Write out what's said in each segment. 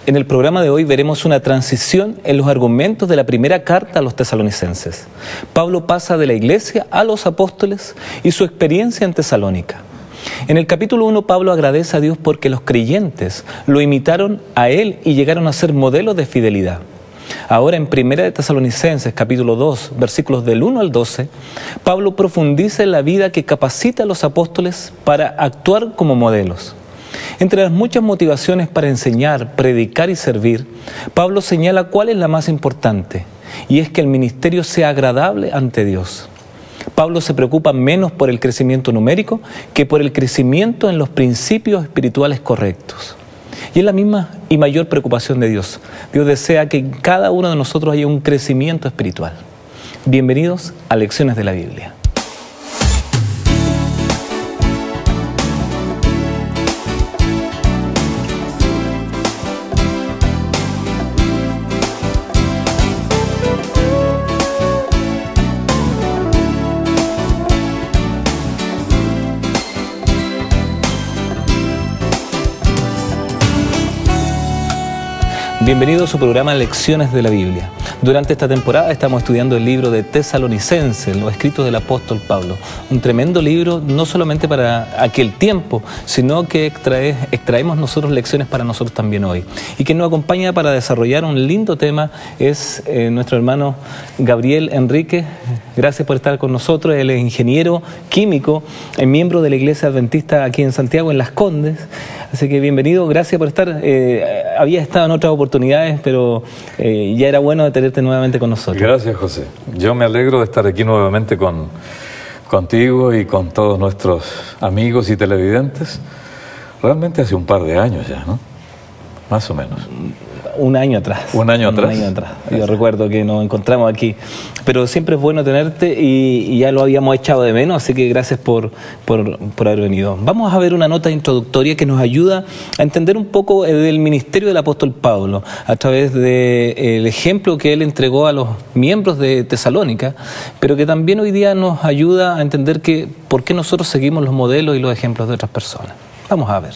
En el programa de hoy veremos una transición en los argumentos de la primera carta a los tesalonicenses. Pablo pasa de la iglesia a los apóstoles y su experiencia en Tesalónica. En el capítulo 1, Pablo agradece a Dios porque los creyentes lo imitaron a él y llegaron a ser modelos de fidelidad. Ahora en 1 de Tesalonicenses, capítulo 2, versículos del 1 al 12, Pablo profundiza en la vida que capacita a los apóstoles para actuar como modelos. Entre las muchas motivaciones para enseñar, predicar y servir, Pablo señala cuál es la más importante, y es que el ministerio sea agradable ante Dios. Pablo se preocupa menos por el crecimiento numérico que por el crecimiento en los principios espirituales correctos. Y es la misma y mayor preocupación de Dios. Dios desea que en cada uno de nosotros haya un crecimiento espiritual. Bienvenidos a Lecciones de la Biblia. Bienvenido a su programa Lecciones de la Biblia. Durante esta temporada estamos estudiando el libro de Tesalonicenses, los escritos del apóstol Pablo. Un tremendo libro, no solamente para aquel tiempo, sino que extraemos nosotros lecciones para nosotros también hoy. Y quien nos acompaña para desarrollar un lindo tema es nuestro hermano Gabriel Enrique. Gracias por estar con nosotros. Él es ingeniero químico, miembro de la Iglesia Adventista aquí en Santiago, en Las Condes. Así que bienvenido, gracias por estar. Había estado en otras oportunidades, pero ya era bueno tenerte nuevamente con nosotros. Gracias, José. Yo me alegro de estar aquí nuevamente contigo y con todos nuestros amigos y televidentes. Realmente hace un par de años ya, ¿no? Más o menos. Un año atrás. Un año atrás. Yo recuerdo que nos encontramos aquí. Pero siempre es bueno tenerte y ya lo habíamos echado de menos, así que gracias por haber venido. Vamos a ver una nota introductoria que nos ayuda a entender un poco del ministerio del apóstol Pablo a través del ejemplo que él entregó a los miembros de Tesalónica, pero que también hoy día nos ayuda a entender por qué nosotros seguimos los modelos y los ejemplos de otras personas. Vamos a ver.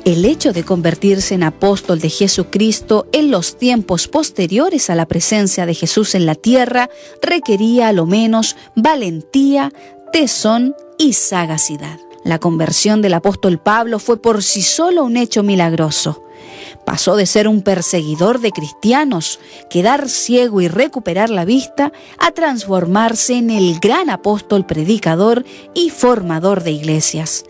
El hecho de convertirse en apóstol de Jesucristo en los tiempos posteriores a la presencia de Jesús en la tierra requería a lo menos valentía, tesón y sagacidad. La conversión del apóstol Pablo fue por sí solo un hecho milagroso. Pasó de ser un perseguidor de cristianos, quedar ciego y recuperar la vista, a transformarse en el gran apóstol predicador y formador de iglesias.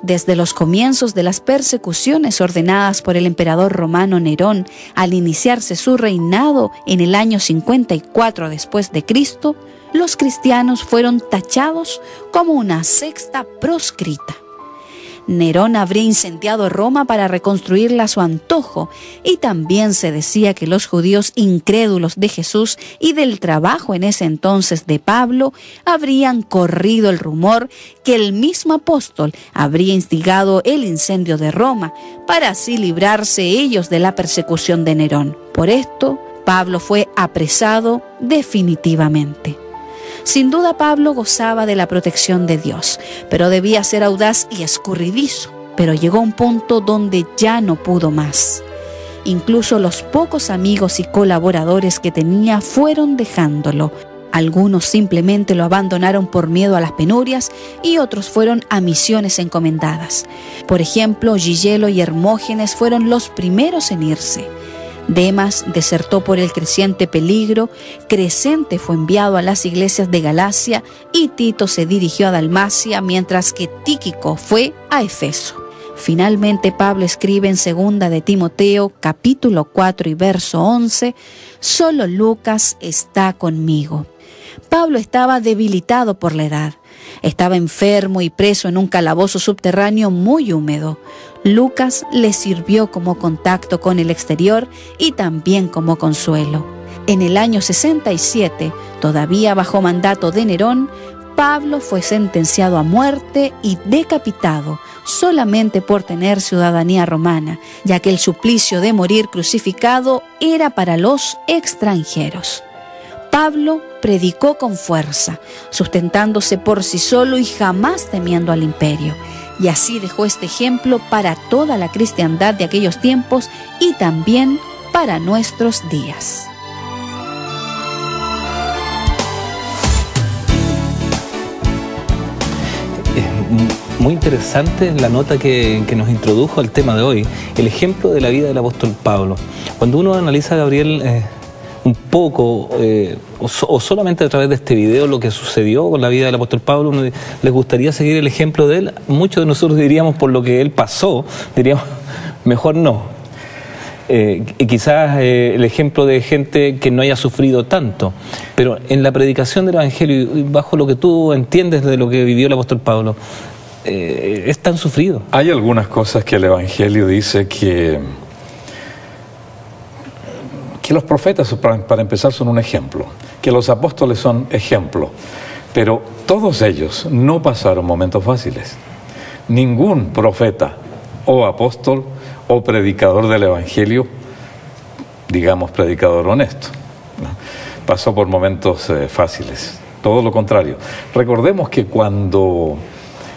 Desde los comienzos de las persecuciones ordenadas por el emperador romano Nerón al iniciarse su reinado en el año 54 después de Cristo, los cristianos fueron tachados como una secta proscrita. Nerón habría incendiado Roma para reconstruirla a su antojo, y también se decía que los judíos incrédulos de Jesús y del trabajo en ese entonces de Pablo habrían corrido el rumor que el mismo apóstol habría instigado el incendio de Roma para así librarse ellos de la persecución de Nerón. Por esto, Pablo fue apresado definitivamente. Sin duda Pablo gozaba de la protección de Dios, pero debía ser audaz y escurridizo. Pero llegó un punto donde ya no pudo más. Incluso los pocos amigos y colaboradores que tenía fueron dejándolo. Algunos simplemente lo abandonaron por miedo a las penurias y otros fueron a misiones encomendadas. Por ejemplo, Gigelo y Hermógenes fueron los primeros en irse. Demas desertó por el creciente peligro, Crescente fue enviado a las iglesias de Galacia y Tito se dirigió a Dalmacia, mientras que Tíquico fue a Efeso. Finalmente Pablo escribe en 2 de Timoteo, capítulo 4 y verso 11, «Solo Lucas está conmigo». Pablo estaba debilitado por la edad. Estaba enfermo y preso en un calabozo subterráneo muy húmedo. Lucas le sirvió como contacto con el exterior y también como consuelo. En el año 67, todavía bajo mandato de Nerón, Pablo fue sentenciado a muerte y decapitado solamente por tener ciudadanía romana, ya que el suplicio de morir crucificado era para los extranjeros. Pablo predicó con fuerza, sustentándose por sí solo y jamás temiendo al imperio. Y así dejó este ejemplo para toda la cristiandad de aquellos tiempos y también para nuestros días. Muy interesante la nota que nos introdujo al tema de hoy, el ejemplo de la vida del apóstol Pablo. Cuando uno analiza, Gabriel, un poco o solamente a través de este video lo que sucedió con la vida del apóstol Pablo, uno les gustaría seguir el ejemplo de él. Muchos de nosotros diríamos, por lo que él pasó, diríamos, mejor no. Y quizás el ejemplo de gente que no haya sufrido tanto, pero en la predicación del Evangelio y bajo lo que tú entiendes de lo que vivió el apóstol Pablo, es tan sufrido. Hay algunas cosas que el Evangelio dice que los profetas, para empezar, son un ejemplo, que los apóstoles son ejemplo, pero todos ellos no pasaron momentos fáciles. Ningún profeta o apóstol o predicador del Evangelio, digamos predicador honesto, ¿no?, pasó por momentos fáciles. Todo lo contrario. Recordemos que cuando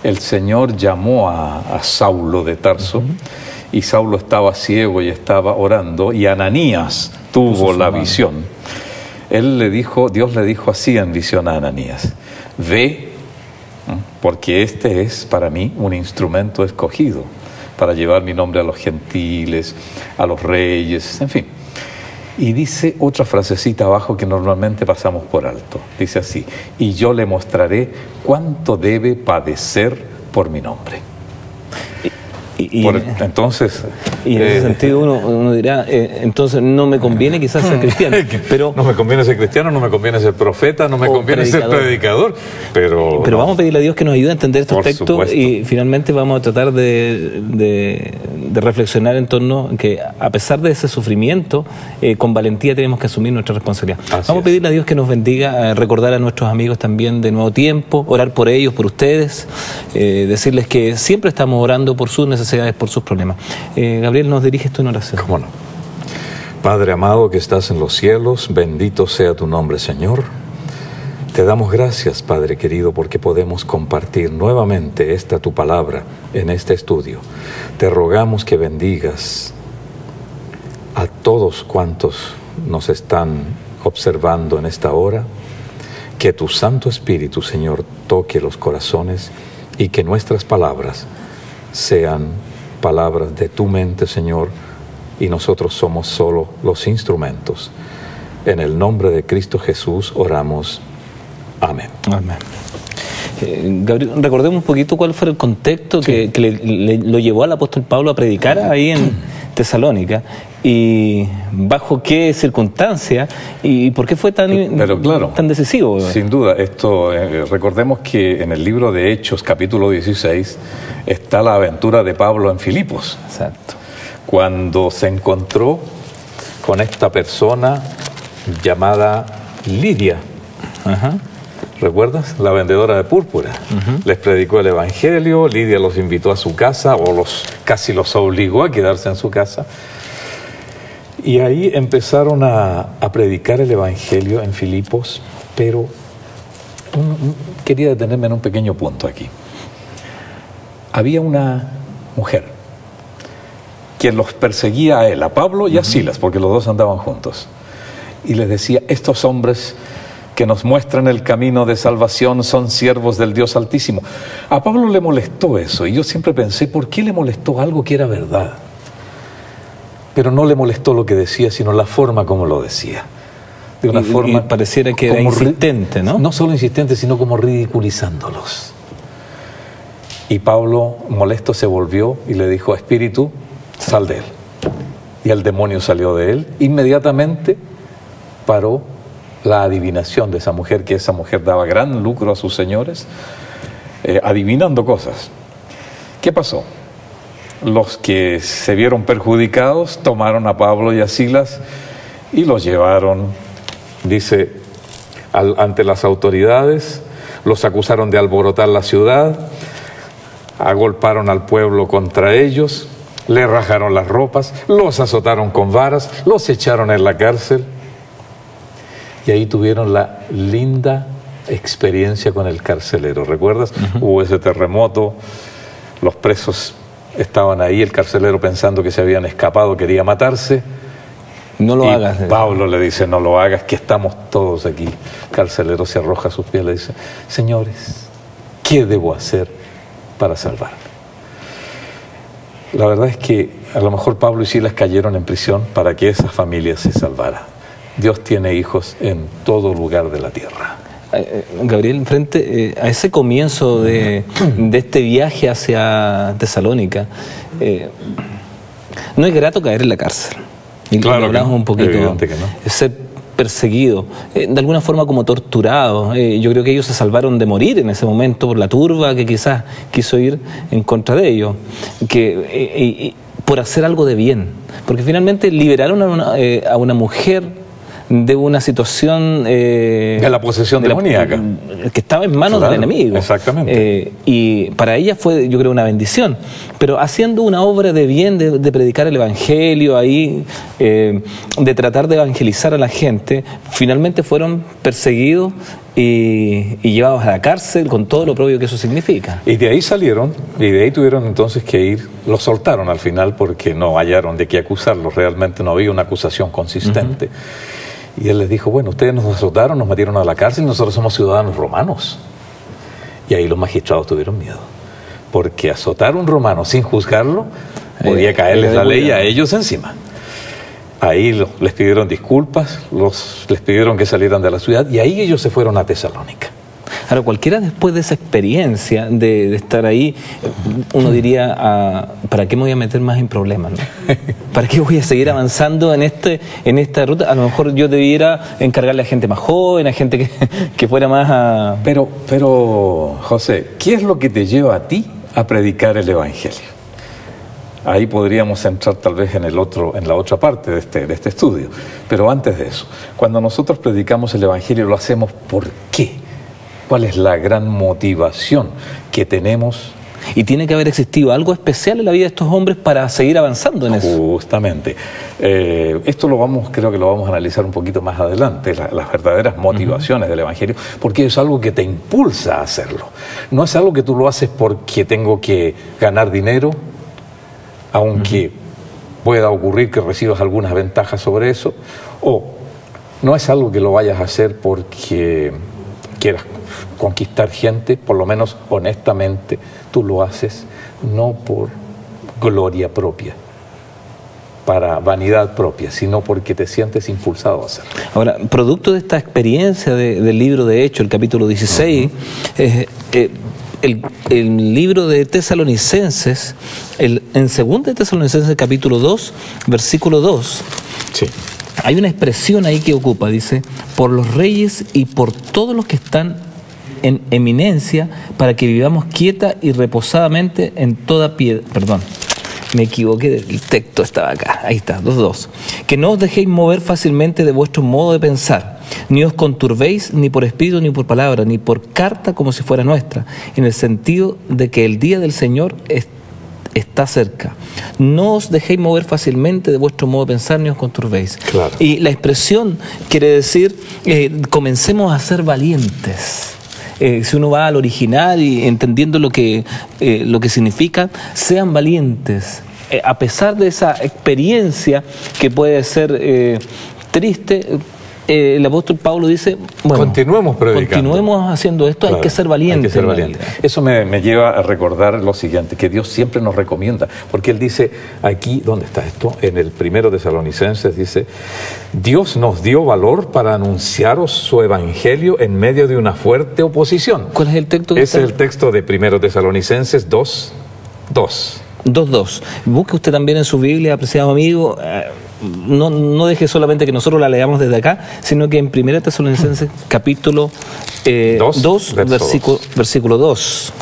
el Señor llamó a Saulo de Tarso, y Saulo estaba ciego y estaba orando, y Ananías tuvo la visión, Dios le dijo así en visión a Ananías: ve, porque este es para mí un instrumento escogido para llevar mi nombre a los gentiles, a los reyes, en fin. Y dice otra frasecita abajo que normalmente pasamos por alto. Dice así: y yo le mostraré cuánto debe padecer por mi nombre. Entonces, y en ese sentido uno dirá, entonces no me conviene quizás ser cristiano, pero no me conviene ser cristiano, no me conviene ser profeta, no me conviene ser predicador, pero vamos a pedirle a Dios que nos ayude a entender estos textos, supuesto. Y finalmente vamos a tratar de reflexionar en torno a que, a pesar de ese sufrimiento, con valentía tenemos que asumir nuestra responsabilidad. Vamos a pedirle a Dios que nos bendiga, recordar a nuestros amigos también de Nuevo Tiempo, orar por ellos, por ustedes, decirles que siempre estamos orando por sus necesidades, por sus problemas. Gabriel, ¿nos diriges tú en oración? ¿Cómo no? Padre amado que estás en los cielos, bendito sea tu nombre, Señor. Te damos gracias, Padre querido, porque podemos compartir nuevamente esta tu palabra en este estudio. Te rogamos que bendigas a todos cuantos nos están observando en esta hora, que tu Santo Espíritu, Señor, toque los corazones y que nuestras palabras sean palabras de tu mente, Señor, y nosotros somos solo los instrumentos. En el nombre de Cristo Jesús oramos. Amén. Amén. Gabriel, recordemos un poquito cuál fue el contexto que lo llevó al apóstol Pablo a predicar ahí en Tesalónica, y bajo qué circunstancia y por qué fue tan decisivo. Sin duda, recordemos que en el libro de Hechos, capítulo 16, está la aventura de Pablo en Filipos. Exacto. Cuando se encontró con esta persona llamada Lidia. Ajá. ¿Recuerdas? La vendedora de púrpura. Les predicó el Evangelio, Lidia los invitó a su casa, o casi los obligó a quedarse en su casa. Y ahí empezaron a predicar el Evangelio en Filipos, pero quería detenerme en un pequeño punto aquí. Había una mujer quien los perseguía a él, a Pablo y a Silas, porque los dos andaban juntos. Y les decía: estos hombres que nos muestran el camino de salvación son siervos del Dios Altísimo. A Pablo le molestó eso, y yo siempre pensé, ¿por qué le molestó algo que era verdad? Pero no le molestó lo que decía, sino la forma como lo decía. De una forma... Y pareciera que era insistente, ¿no? No solo insistente, sino como ridiculizándolos. Y Pablo, molesto, se volvió y le dijo: espíritu, sal de él. Y el demonio salió de él. Inmediatamente paró la adivinación de esa mujer, que esa mujer daba gran lucro a sus señores, adivinando cosas. ¿Qué pasó? Los que se vieron perjudicados tomaron a Pablo y a Silas y los llevaron, dice, ante las autoridades. Los acusaron de alborotar la ciudad, agolparon al pueblo contra ellos, le rajaron las ropas, los azotaron con varas, los echaron en la cárcel. y ahí tuvieron la linda experiencia con el carcelero. ¿Recuerdas? Hubo ese terremoto, los presos estaban ahí, el carcelero pensando que se habían escapado, quería matarse. No lo hagas. Pablo le dice, no lo hagas, que estamos todos aquí. El carcelero se arroja a sus pies y le dice, señores, ¿qué debo hacer para salvarme? La verdad es que a lo mejor Pablo y Silas cayeron en prisión para que esa familia se salvara. Dios tiene hijos en todo lugar de la tierra. Gabriel, frente a ese comienzo de este viaje hacia Tesalónica, no es grato caer en la cárcel. Y claro, lo hablamos un poquito, evidente que no. Ser perseguido, de alguna forma como torturado. Yo creo que ellos se salvaron de morir en ese momento por la turba que quizás quiso ir en contra de ellos, por hacer algo de bien, porque finalmente liberaron a una mujer de una situación de la posesión demoníaca que estaba en manos del enemigo. Exactamente. Y para ella fue, yo creo, una bendición, pero haciendo una obra de bien, de predicar el evangelio ahí, de tratar de evangelizar a la gente, finalmente fueron perseguidos y llevados a la cárcel con todo lo propio que eso significa. Y de ahí salieron, y de ahí tuvieron entonces que ir, los soltaron al final porque no hallaron de qué acusarlos, realmente no había una acusación consistente. Y él les dijo, bueno, ustedes nos azotaron, nos metieron a la cárcel, nosotros somos ciudadanos romanos. Y ahí los magistrados tuvieron miedo, porque azotar a un romano sin juzgarlo podía caerles la ley a ellos encima. Ahí les pidieron disculpas, les pidieron que salieran de la ciudad, y ahí ellos se fueron a Tesalónica. Ahora, cualquiera después de esa experiencia de estar ahí, uno diría, ¿para qué me voy a meter más en problemas, no? ¿Para qué voy a seguir avanzando en esta ruta? A lo mejor yo debiera encargarle a gente más joven, a gente que fuera más a... Pero, José, ¿qué es lo que te lleva a ti a predicar el Evangelio? Ahí podríamos entrar tal vez en la otra parte de este estudio. Pero antes de eso, cuando nosotros predicamos el Evangelio, ¿lo hacemos por qué? ¿Cuál es la gran motivación que tenemos? Y tiene que haber existido algo especial en la vida de estos hombres para seguir avanzando en eso. Justamente. Esto creo que lo vamos a analizar un poquito más adelante, las verdaderas motivaciones del Evangelio, porque es algo que te impulsa a hacerlo. No es algo que tú lo haces porque tengo que ganar dinero, aunque pueda ocurrir que recibas algunas ventajas sobre eso, o no es algo que lo vayas a hacer porque quieras conquistar gente, por lo menos honestamente, tú lo haces no por gloria propia, para vanidad propia, sino porque te sientes impulsado a hacerlo. Ahora, producto de esta experiencia del libro de Hechos, el capítulo 16, el libro de Tesalonicenses, en 2 de Tesalonicenses capítulo 2, versículo 2, sí, hay una expresión ahí que ocupa, dice, por los reyes y por todos los que están en eminencia, para que vivamos quieta y reposadamente en toda piedad. Perdón, me equivoqué, el texto estaba acá, ahí está, 2.2. Que no os dejéis mover fácilmente de vuestro modo de pensar, ni os conturbéis ni por espíritu ni por palabra, ni por carta como si fuera nuestra, en el sentido de que el día del Señor está cerca. No os dejéis mover fácilmente de vuestro modo de pensar, ni os conturbéis. Claro. Y la expresión quiere decir, comencemos a ser valientes. Si uno va al original y entendiendo lo que significa, sean valientes. A pesar de esa experiencia que puede ser triste, el apóstol Pablo dice, bueno, continuemos predicando. Continuemos haciendo esto, claro, hay que ser valientes. Hay que ser valientes. Eso me lleva a recordar lo siguiente, que Dios siempre nos recomienda, porque Él dice aquí, ¿dónde está esto? En el 1 Tesalonicenses dice, Dios nos dio valor para anunciaros su evangelio en medio de una fuerte oposición. ¿Cuál es el texto? Ese es el texto de 1 Tesalonicenses 2:2. 2.2. Busque usted también en su Biblia, apreciado amigo, no deje solamente que nosotros la leamos desde acá, sino que en 1 Tesalonicenses capítulo 2, versículo 2.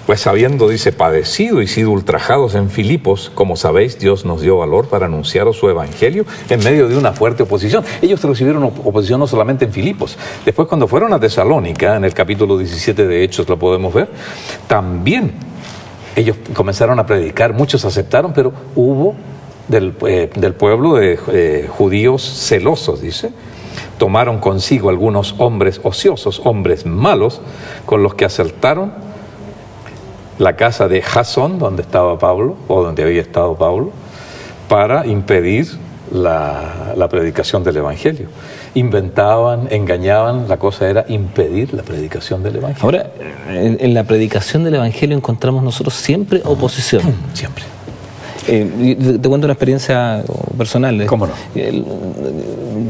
Pues habiendo, dice, padecido y sido ultrajados en Filipos, como sabéis, Dios nos dio valor para anunciaros su evangelio en medio de una fuerte oposición. Ellos recibieron oposición no solamente en Filipos. Después, cuando fueron a Tesalónica, en el capítulo 17 de Hechos lo podemos ver, también ellos comenzaron a predicar, muchos aceptaron, pero hubo del pueblo de judíos celosos, dice, tomaron consigo algunos hombres ociosos, hombres malos, con los que asaltaron la casa de Jasón, donde estaba Pablo, o donde había estado Pablo, para impedir la predicación del Evangelio. Inventaban, engañaban, la cosa era impedir la predicación del Evangelio. Ahora, en la predicación del Evangelio encontramos nosotros siempre oposición. Siempre. Te cuento una experiencia personal. ¿Cómo no?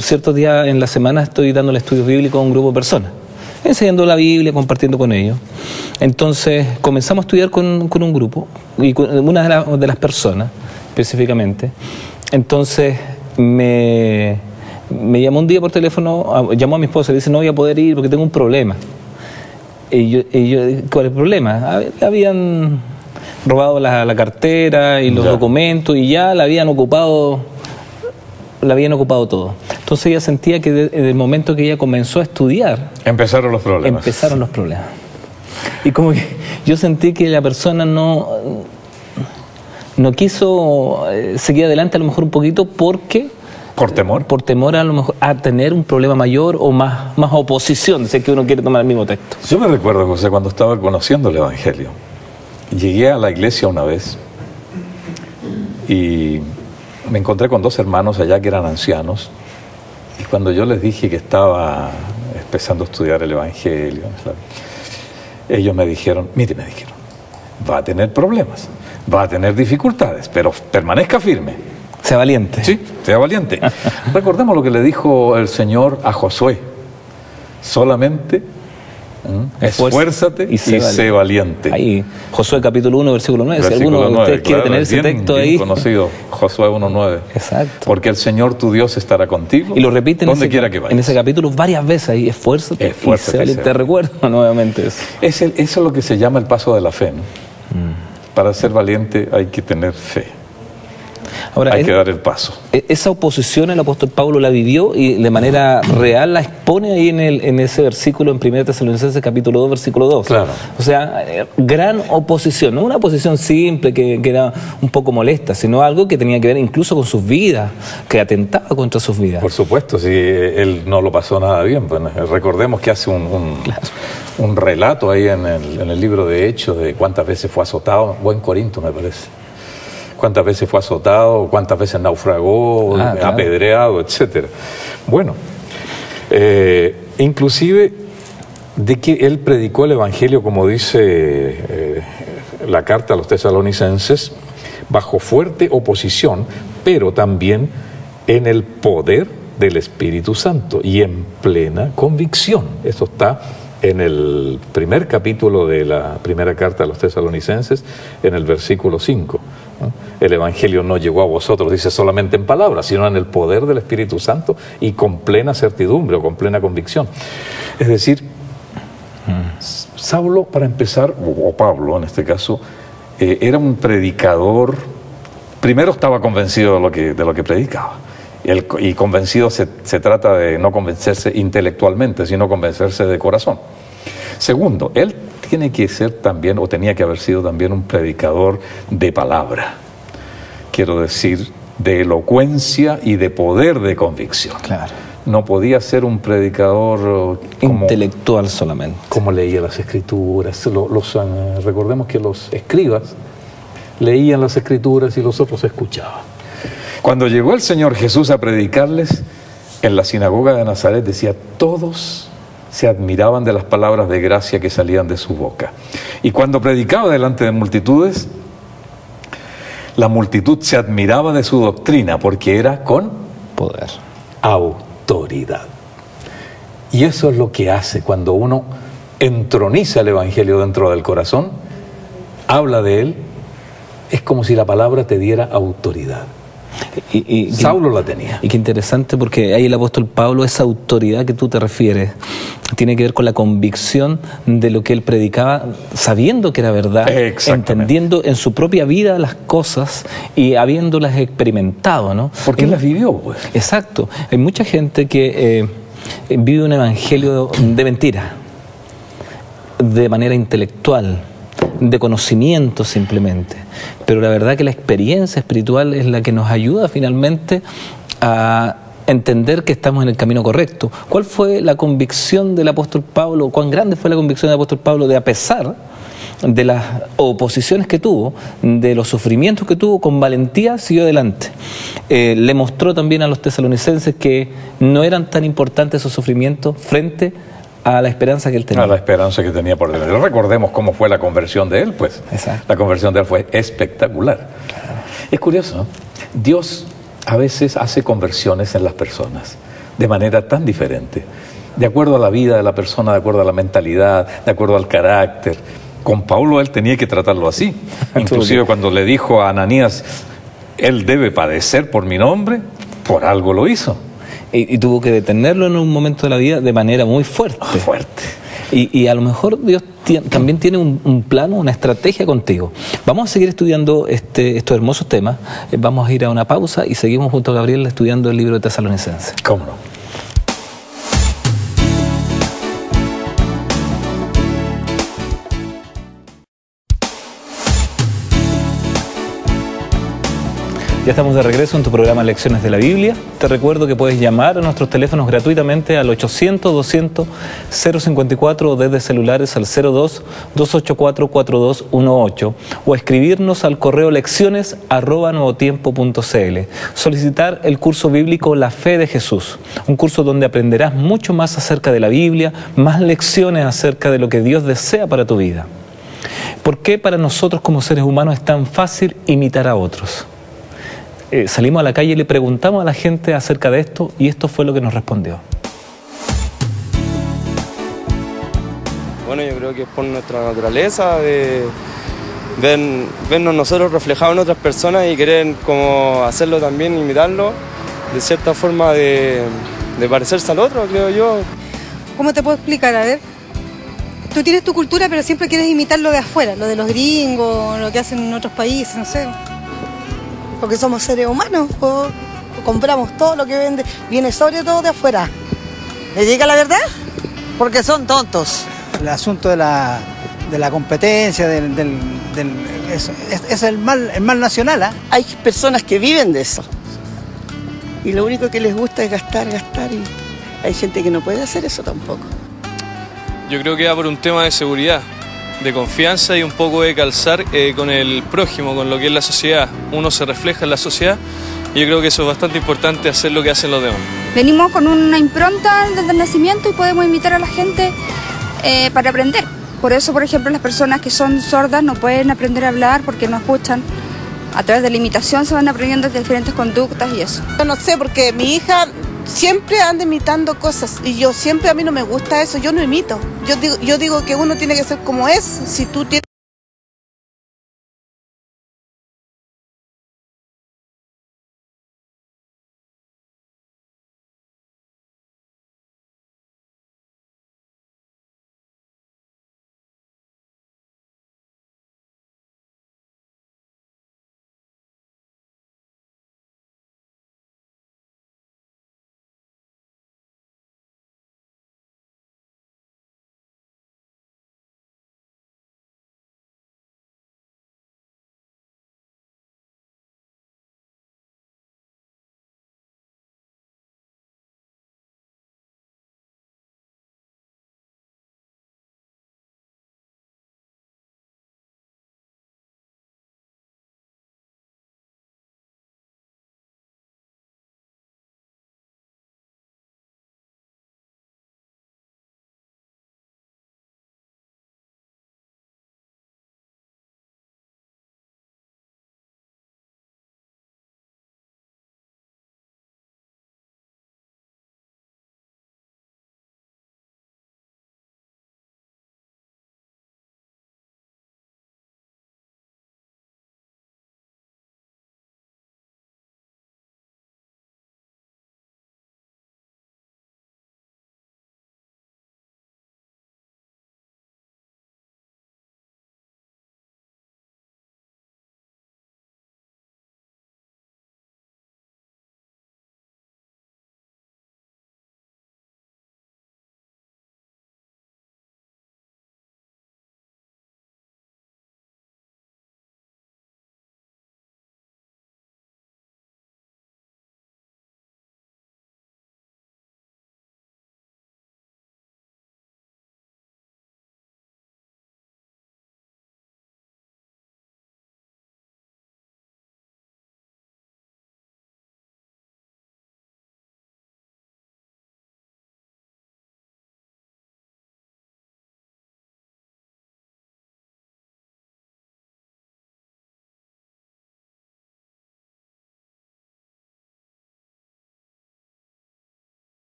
Ciertos días en la semana estoy dando el estudio bíblico a un grupo de personas, enseñando la Biblia, compartiendo con ellos. Entonces comenzamos a estudiar con un grupo, y con una de las personas específicamente. Entonces me llamó un día por teléfono, llamó a mi esposa y le dice: no voy a poder ir porque tengo un problema. Y yo ¿cuál es el problema? Habían robado la cartera y los documentos, y ya la habían ocupado todo. Entonces ella sentía que desde el momento que ella comenzó a estudiar, empezaron los problemas. Y como que yo sentí que la persona no quiso seguir adelante, a lo mejor un poquito porque... ¿Por temor? Por temor a lo mejor a tener un problema mayor o más oposición, si es que uno quiere tomar el mismo texto. Yo me recuerdo, José, cuando estaba conociendo el Evangelio, llegué a la iglesia una vez y me encontré con dos hermanos allá que eran ancianos, y cuando yo les dije que estaba empezando a estudiar el Evangelio, ellos me dijeron, va a tener problemas, va a tener dificultades, pero permanezca firme. Sea valiente. Sí, sea valiente. Recordemos lo que le dijo el Señor a Josué: solamente esfuérzate y sé valiente. Ahí, Josué capítulo 1, versículo 9. Si alguno de ustedes quiere tener ese texto ahí. Conocido, Josué 1:9. Exacto. Porque el Señor tu Dios estará contigo. Y lo repite donde quiera que vayas. En ese capítulo varias veces ahí: esfuérzate y sé valiente. Te recuerdo nuevamente eso. Eso es lo que se llama el paso de la fe, ¿no? Para ser valiente hay que tener fe. Ahora, hay que dar el paso. Esa oposición el apóstol Pablo la vivió y de manera real la expone ahí en ese versículo en 1 Tesalonicenses capítulo 2, versículo 2. Claro. O sea, gran oposición, no una oposición simple que era un poco molesta, sino algo que tenía que ver incluso con sus vidas, que atentaba contra sus vidas. Por supuesto, si él no lo pasó nada bien. Pues, recordemos que hace un relato ahí en el libro de Hechos de cuántas veces fue azotado, buen Corinto me parece. Cuántas veces fue azotado, cuántas veces naufragó, apedreado, etcétera. Bueno, inclusive de que él predicó el Evangelio, como dice la carta a los tesalonicenses, bajo fuerte oposición, pero también en el poder del Espíritu Santo y en plena convicción. Esto está en el primer capítulo de la primera carta a los tesalonicenses, en el versículo 5. El Evangelio no llegó a vosotros, dice, solamente en palabras, sino en el poder del Espíritu Santo y con plena certidumbre o con plena convicción. Es decir, Saulo, para empezar, o Pablo en este caso, era un predicador. Primero estaba convencido de lo que predicaba. Y convencido se trata de no convencerse intelectualmente, sino convencerse de corazón. Segundo, él tiene que ser también, o tenía que haber sido también, un predicador de palabra. Quiero decir, de elocuencia y de poder de convicción. Claro. No podía ser un predicador intelectual solamente. Como leía las Escrituras. Recordemos que los escribas leían las Escrituras y los otros escuchaban. Cuando llegó el Señor Jesús a predicarles, en la sinagoga de Nazaret decía, todos se admiraban de las palabras de gracia que salían de su boca. Y cuando predicaba delante de multitudes, la multitud se admiraba de su doctrina, porque era con poder, autoridad. Y eso es lo que hace cuando uno entroniza el Evangelio dentro del corazón, habla de él, es como si la palabra te diera autoridad. Y Saulo la tenía. Y qué interesante, porque ahí el apóstol Pablo, esa autoridad que tú te refieres, tiene que ver con la convicción de lo que él predicaba, sabiendo que era verdad, entendiendo en su propia vida las cosas y habiéndolas experimentado, ¿no? Porque él las vivió, pues. Exacto. Hay mucha gente que vive un evangelio de mentira, de manera intelectual, de conocimiento simplemente, pero la verdad que la experiencia espiritual es la que nos ayuda finalmente a entender que estamos en el camino correcto. ¿Cuál fue la convicción del apóstol Pablo? ¿Cuán grande fue la convicción del apóstol Pablo de, a pesar de las oposiciones que tuvo, de los sufrimientos que tuvo, con valentía siguió adelante? Le mostró también a los tesalonicenses que no eran tan importantes esos sufrimientos frente a la esperanza que él tenía. A la esperanza que tenía por delante. Recordemos cómo fue la conversión de él, pues. Exacto. La conversión de él fue espectacular. Es curioso, ¿no? Dios a veces hace conversiones en las personas de manera tan diferente, de acuerdo a la vida de la persona, de acuerdo a la mentalidad, de acuerdo al carácter. Con Pablo él tenía que tratarlo así. Inclusive cuando le dijo a Ananías, él debe padecer por mi nombre, por algo lo hizo. Y tuvo que detenerlo en un momento de la vida de manera muy fuerte. Fuerte. Y a lo mejor Dios también tiene un plano, una estrategia contigo. Vamos a seguir estudiando estos hermosos temas. Vamos a ir a una pausa y seguimos junto a Gabriel estudiando el libro de Tesalonicenses. ¿Cómo no? Ya estamos de regreso en tu programa Lecciones de la Biblia. Te recuerdo que puedes llamar a nuestros teléfonos gratuitamente al 800-200-054 o desde celulares al 02-284-4218 o escribirnos al correo lecciones@nuevotiempo.cl. Solicitar el curso bíblico La Fe de Jesús, un curso donde aprenderás mucho más acerca de la Biblia, más lecciones acerca de lo que Dios desea para tu vida. ¿Por qué para nosotros como seres humanos es tan fácil imitar a otros? Salimos a la calle y le preguntamos a la gente acerca de esto y esto fue lo que nos respondió. Bueno, yo creo que es por nuestra naturaleza de vernos nosotros reflejados en otras personas y querer como hacerlo también, imitarlo, de cierta forma de parecerse al otro, creo yo. ¿Cómo te puedo explicar? A ver, tú tienes tu cultura, pero siempre quieres imitar lo de afuera, lo de los gringos, lo que hacen en otros países, no sé. Porque somos seres humanos, compramos todo lo que viene sobre todo de afuera. ¿Le diga la verdad? Porque son tontos. El asunto de la competencia, es el mal nacional, ¿eh? Hay personas que viven de eso. Y lo único que les gusta es gastar, y hay gente que no puede hacer eso tampoco. Yo creo que va por un tema de seguridad, de confianza y un poco de calzar con el prójimo, con lo que es la sociedad. Uno se refleja en la sociedad y yo creo que eso es bastante importante, hacer lo que hacen los demás. Venimos con una impronta desde el nacimiento y podemos imitar a la gente para aprender. Por eso, por ejemplo, las personas que son sordas no pueden aprender a hablar porque no escuchan. A través de la imitación se van aprendiendo diferentes conductas y eso. Yo no sé, porque mi hija siempre anda imitando cosas y a mí no me gusta eso, yo no imito. Yo digo que uno tiene que ser como es. Si tú tienes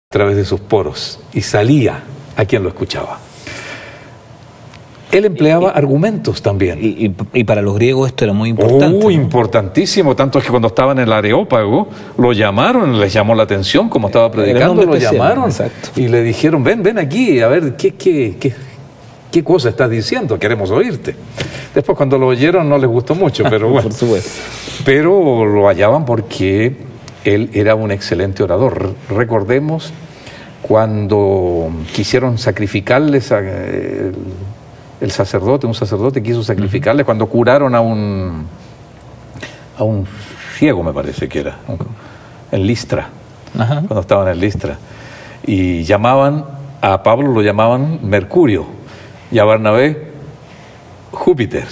a través de sus poros y salía a quien lo escuchaba. Él empleaba argumentos también. Y para los griegos esto era muy importante. ¿No? Importantísimo, tanto es que cuando estaban en el Areópago lo llamaron, les llamó la atención como estaba predicando, lo llamaron. Exacto. Y le dijeron, ven aquí, a ver, ¿qué cosa estás diciendo? Queremos oírte. Después cuando lo oyeron no les gustó mucho, pero bueno. Por supuesto. Pero lo hallaban porque él era un excelente orador. Recordemos cuando quisieron sacrificarles un sacerdote quiso sacrificarles cuando curaron a un ciego, me parece que era, en Listra, cuando estaban en Listra. Y llamaban a Pablo, lo llamaban Mercurio, y a Bernabé Júpiter.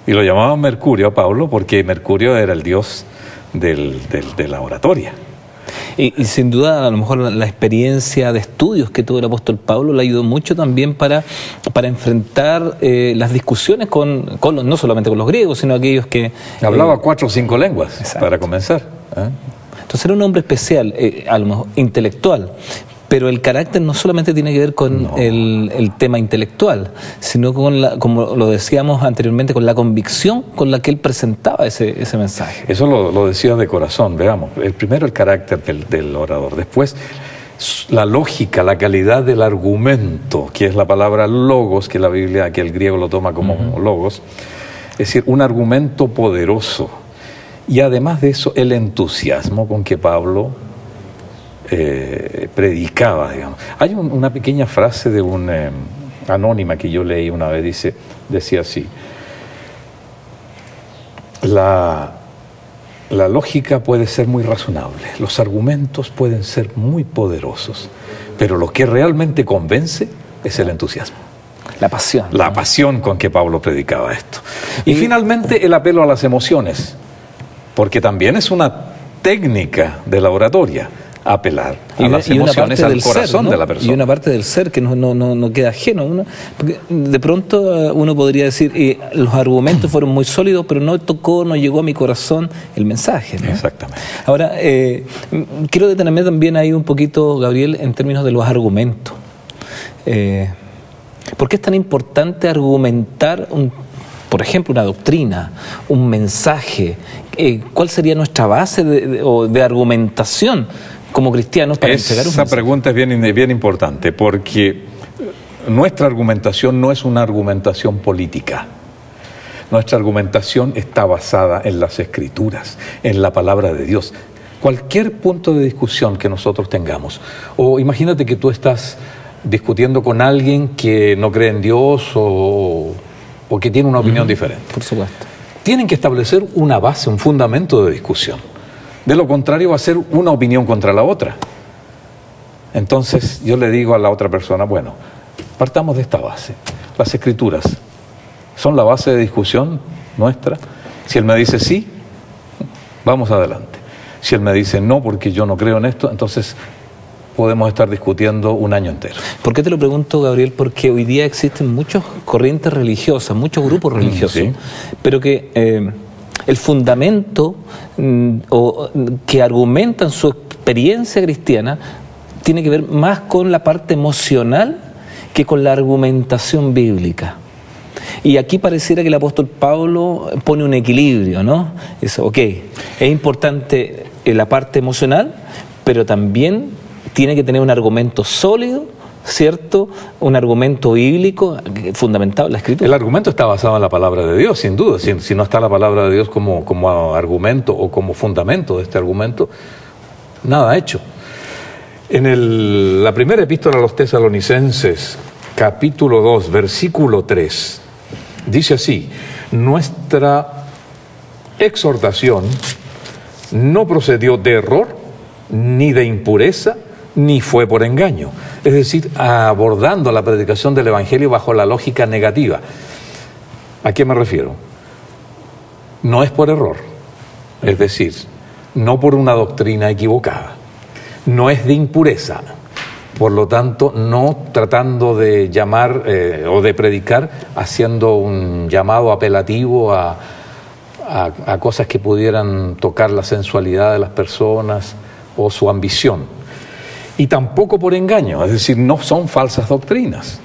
Y lo llamaban Mercurio a Pablo porque Mercurio era el dios de la oratoria. Y sin duda, a lo mejor la experiencia de estudios que tuvo el apóstol Pablo le ayudó mucho también para enfrentar las discusiones no solamente con los griegos, sino aquellos que... Hablaba 4 o 5 lenguas, exacto, para comenzar. Entonces era un hombre especial, a lo mejor intelectual. Pero el carácter no solamente tiene que ver con el tema intelectual, sino con como lo decíamos anteriormente, con la convicción con la que él presentaba ese mensaje. Eso lo decía de corazón, veamos. Primero el carácter del orador, después la lógica, la calidad del argumento, que es la palabra logos, que la Biblia, que el griego lo toma como logos, es decir, un argumento poderoso. Y además de eso, el entusiasmo con que Pablo predicaba, digamos. Hay una pequeña frase de una anónima que yo leí una vez, decía así: la lógica puede ser muy razonable, los argumentos pueden ser muy poderosos, pero lo que realmente convence es el entusiasmo. La pasión. La pasión con que Pablo predicaba esto. Y finalmente el apelo a las emociones, porque también es una técnica de la oratoria, apelar a las emociones, al corazón de la persona. Y una parte del ser que no queda ajeno. Porque de pronto uno podría decir, los argumentos fueron muy sólidos, pero no llegó a mi corazón el mensaje, ¿no? Exactamente. Ahora, quiero detenerme también ahí un poquito, Gabriel, en términos de los argumentos. ¿Por qué es tan importante argumentar por ejemplo, una doctrina, un mensaje? ¿Cuál sería nuestra base de argumentación como cristianos para entregar un mensaje? Esa pregunta es bien importante, porque nuestra argumentación no es una argumentación política. Nuestra argumentación está basada en las Escrituras, en la palabra de Dios. Cualquier punto de discusión que nosotros tengamos, o imagínate que tú estás discutiendo con alguien que no cree en Dios o que tiene una opinión diferente. Por supuesto. Tienen que establecer una base, un fundamento de discusión. De lo contrario va a ser una opinión contra la otra. Entonces yo le digo a la otra persona, bueno, partamos de esta base. Las Escrituras son la base de discusión nuestra. Si él me dice sí, vamos adelante. Si él me dice no, porque yo no creo en esto, entonces podemos estar discutiendo un año entero. ¿Por qué te lo pregunto, Gabriel? Porque hoy día existen muchas corrientes religiosas, muchos grupos religiosos, sí, pero que el fundamento que argumentan su experiencia cristiana tiene que ver más con la parte emocional que con la argumentación bíblica. Y aquí pareciera que el apóstol Pablo pone un equilibrio, ¿no? Es importante la parte emocional, pero también tiene que tener un argumento sólido, ¿cierto? Un argumento bíblico fundamentado en la Escritura. El argumento está basado en la palabra de Dios, sin duda. Si no está la palabra de Dios como argumento o como fundamento de este argumento, nada hecho. En la primera epístola a los Tesalonicenses, capítulo 2, versículo 3, dice así: nuestra exhortación no procedió de error, ni de impureza, ni fue por engaño. Es decir, abordando la predicación del Evangelio bajo la lógica negativa. ¿A qué me refiero? No es por error, es decir, no por una doctrina equivocada. No es de impureza, por lo tanto, no tratando de llamar o de predicar haciendo un llamado apelativo a cosas que pudieran tocar la sensualidad de las personas o su ambición. y tampoco por engaño, es decir, no son falsas doctrinas.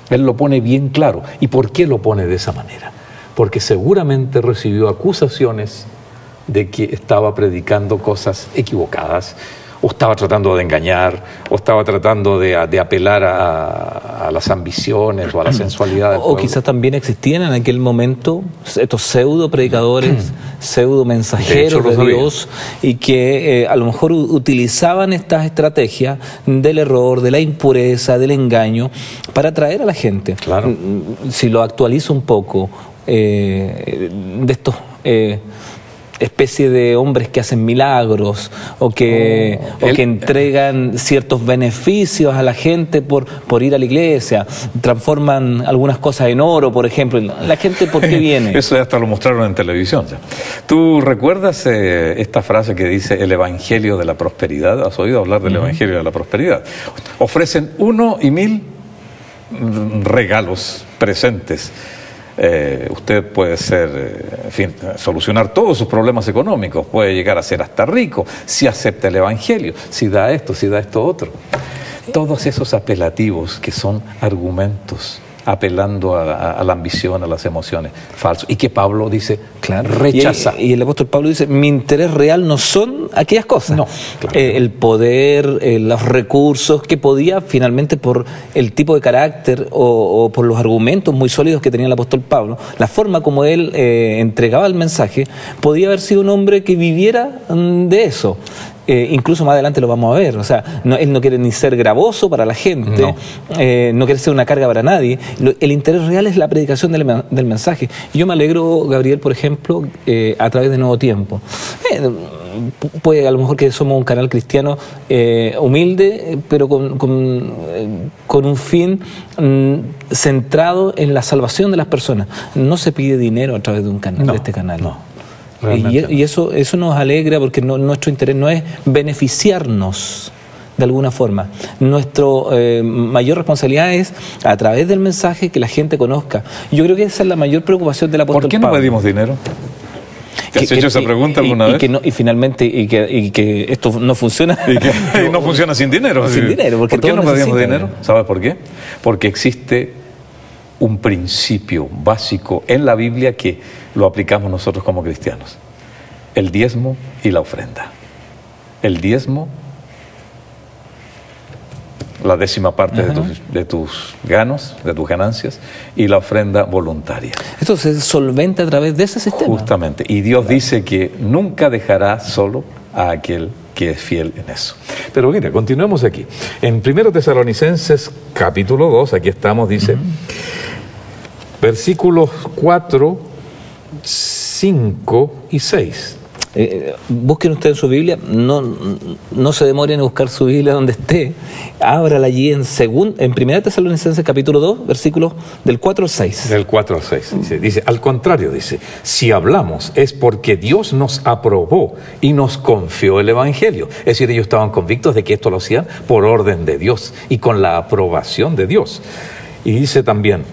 Él lo pone bien claro. ¿Y por qué lo pone de esa manera? Porque seguramente recibió acusaciones de que estaba predicando cosas equivocadas, o estaba tratando de engañar, o estaba tratando de apelar a las ambiciones o a la sensualidad del O pueblo. quizás también existían en aquel momento estos pseudo predicadores, pseudo mensajeros de Dios, y que a lo mejor utilizaban estas estrategias del error, de la impureza, del engaño, para atraer a la gente. Claro. Si lo actualizo un poco, de estos especie de hombres que hacen milagros o que entregan ciertos beneficios a la gente por ir a la iglesia, transforman algunas cosas en oro, por ejemplo. La gente, ¿por qué viene? Eso ya hasta lo mostraron en televisión. Ya. ¿Tú recuerdas esta frase que dice el Evangelio de la Prosperidad? ¿Has oído hablar del Evangelio de la Prosperidad? Ofrecen 1 y 1000 regalos, presentes. Usted puede ser, en fin, solucionar todos sus problemas económicos, puede llegar a ser hasta rico si acepta el Evangelio, si da esto otro. Todos esos apelativos que son argumentos apelando a la ambición, a las emociones, falsos, y que Pablo dice, claro, rechaza. Y el apóstol Pablo dice, mi interés real no son aquellas cosas. No, claro. El poder, los recursos que podía finalmente, por el tipo de carácter o por los argumentos muy sólidos que tenía el apóstol Pablo, la forma como él entregaba el mensaje, podía haber sido un hombre que viviera de eso. Incluso más adelante lo vamos a ver. O sea, él no quiere ni ser gravoso para la gente, no quiere ser una carga para nadie. El interés real es la predicación del mensaje. Y yo me alegro, Gabriel, por ejemplo, a través de Nuevo Tiempo. Puede a lo mejor que somos un canal cristiano humilde, pero con un fin centrado en la salvación de las personas. No se pide dinero a través de un canal, de este canal. Y eso nos alegra, porque nuestro interés no es beneficiarnos de alguna forma. Nuestra mayor responsabilidad es, a través del mensaje, que la gente conozca. Yo creo que esa es la mayor preocupación del apóstol Pablo. ¿Por qué no pedimos dinero? ¿Te has hecho esa pregunta alguna vez? Y finalmente que esto no funciona. Y no funciona sin dinero. Sin dinero. ¿Por qué no pedimos dinero? ¿Sabes por qué? Porque existe un principio básico en la Biblia que lo aplicamos nosotros como cristianos: el diezmo y la ofrenda. El diezmo, la 10ª parte de tus ganos, de tus ganancias, y la ofrenda voluntaria. Esto se solventa a través de ese sistema. Justamente. Y Dios dice que nunca dejará solo a aquel que es fiel en eso. Pero mire, continuemos aquí. En 1 Tesalonicenses capítulo 2, aquí estamos, dice, versículos 4, 5 y 6. Busquen ustedes en su Biblia, no se demoren en buscar su Biblia donde esté, ábrala allí en 1 Tesalonicenses capítulo 2, versículos del 4 al 6. Del 4 al 6, dice, al contrario, dice, si hablamos es porque Dios nos aprobó y nos confió el Evangelio. Es decir, ellos estaban convictos de que esto lo hacían por orden de Dios y con la aprobación de Dios. Y dice también,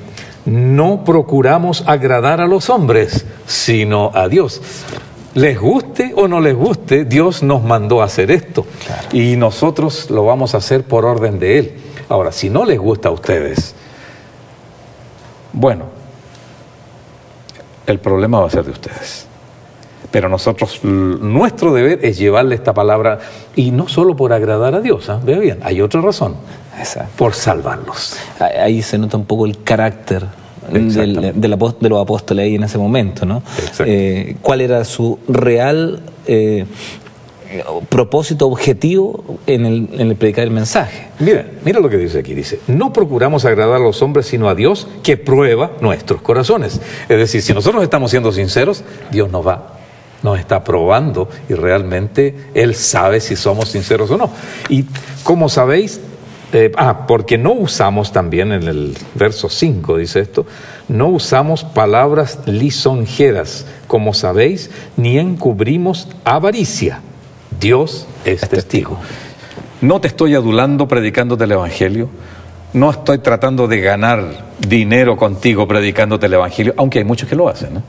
no procuramos agradar a los hombres, sino a Dios. Les guste o no les guste, Dios nos mandó a hacer esto. Claro. Y nosotros lo vamos a hacer por orden de Él. Ahora, si no les gusta a ustedes, bueno, el problema va a ser de ustedes. Pero nosotros, nuestro deber es llevarle esta palabra, y no solo por agradar a Dios, vea bien, hay otra razón. Exacto. Por salvarlos. Ahí se nota un poco el carácter de los apóstoles ahí en ese momento, ¿no? ¿Cuál era su real propósito, objetivo en el predicar el mensaje? Mira lo que dice aquí, dice, no procuramos agradar a los hombres, sino a Dios, que prueba nuestros corazones. Es decir, si nosotros estamos siendo sinceros, Dios nos está probando, y realmente Él sabe si somos sinceros o no. Y como sabéis, porque no usamos, también en el verso 5 dice esto, no usamos palabras lisonjeras, como sabéis, ni encubrimos avaricia. Dios es testigo. No te estoy adulando predicándote el Evangelio, no estoy tratando de ganar dinero contigo predicándote el Evangelio, aunque hay muchos que lo hacen, ¿no?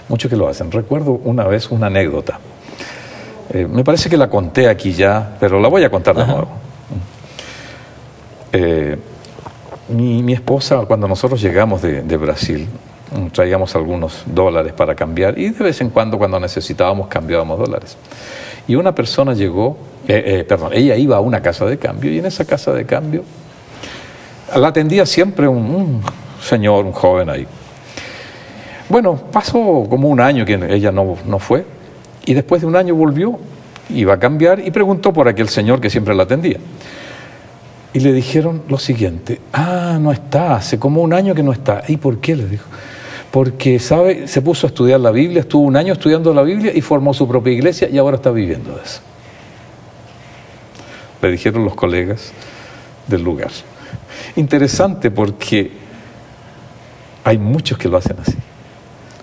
Muchos que lo hacen. Recuerdo una vez una anécdota, me parece que la conté aquí ya, pero la voy a contar de nuevo. Mi esposa, cuando nosotros llegamos de Brasil, traíamos algunos dólares para cambiar y de vez en cuando necesitábamos cambiábamos dólares. Y una persona llegó, ella iba a una casa de cambio y en esa casa de cambio la atendía siempre un señor, un joven ahí. Bueno, pasó como un año que ella no fue y después de un año volvió, iba a cambiar y preguntó por aquel señor que siempre la atendía. Y le dijeron lo siguiente: no está, hace como un año que no está. ¿Y por qué? Le dijo. Porque, ¿sabe? Se puso a estudiar la Biblia, estuvo un año estudiando la Biblia y formó su propia iglesia y ahora está viviendo de eso. Le dijeron los colegas del lugar. Interesante porque hay muchos que lo hacen así.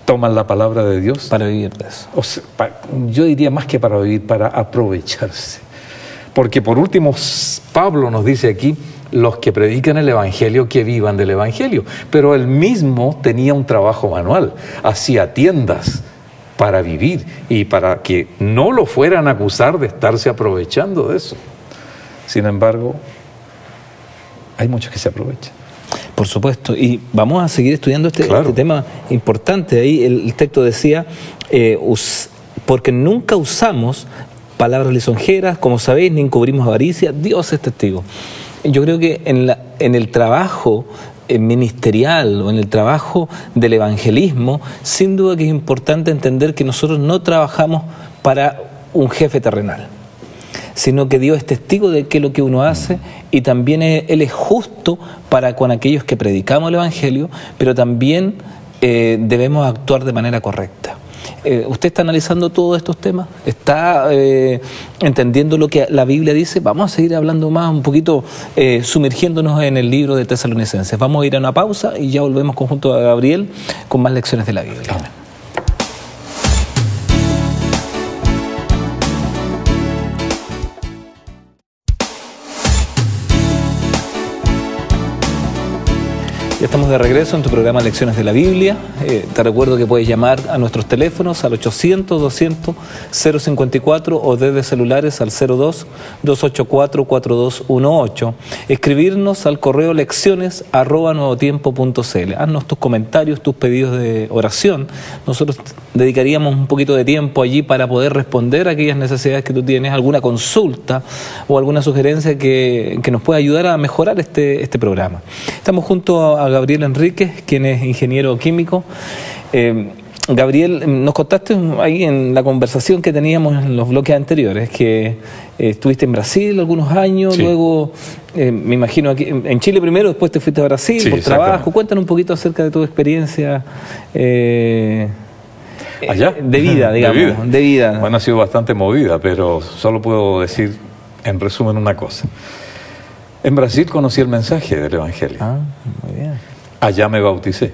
Toman la palabra de Dios para vivir de eso. O sea, yo diría más que para vivir, para aprovecharse. Porque por último, Pablo nos dice aquí, los que predican el Evangelio, que vivan del Evangelio. Pero él mismo tenía un trabajo manual, hacía tiendas para vivir y para que no lo fueran a acusar de estarse aprovechando de eso. Sin embargo, hay muchos que se aprovechan. Por supuesto, y vamos a seguir estudiando este tema importante. Ahí el texto decía, porque nunca usamos palabras lisonjeras, como sabéis, ni encubrimos avaricia, Dios es testigo. Yo creo que en el trabajo ministerial o en el trabajo del evangelismo, sin duda que es importante entender que nosotros no trabajamos para un jefe terrenal, sino que Dios es testigo de qué es lo que uno hace y también Él es justo para con aquellos que predicamos el Evangelio, pero también debemos actuar de manera correcta. ¿Usted está analizando todos estos temas? ¿Está entendiendo lo que la Biblia dice? Vamos a seguir hablando más, un poquito sumergiéndonos en el libro de Tesalonicenses. Vamos a ir a una pausa y ya volvemos junto a Gabriel con más lecciones de la Biblia. Amén. Ya estamos de regreso en tu programa Lecciones de la Biblia. Te recuerdo que puedes llamar a nuestros teléfonos al 800-200-054 o desde celulares al 02-284-4218. Escribirnos al correo lecciones@nuevotiempo.cl. Haznos tus comentarios, tus pedidos de oración. Nosotros dedicaríamos un poquito de tiempo allí para poder responder a aquellas necesidades que tú tienes, alguna consulta o alguna sugerencia que nos pueda ayudar a mejorar este programa. Estamos junto a Gabriel Enríquez, quien es ingeniero químico. Gabriel, nos contaste ahí en la conversación que teníamos en los bloques anteriores que estuviste en Brasil algunos años, sí. Luego me imagino aquí en Chile primero, después te fuiste a Brasil, sí, por trabajo. Cuéntanos un poquito acerca de tu experiencia allá de vida, digamos, de vida. Bueno, ha sido bastante movida, pero solo puedo decir en resumen una cosa. En Brasil conocí el mensaje del Evangelio. Muy bien. Allá me bauticé.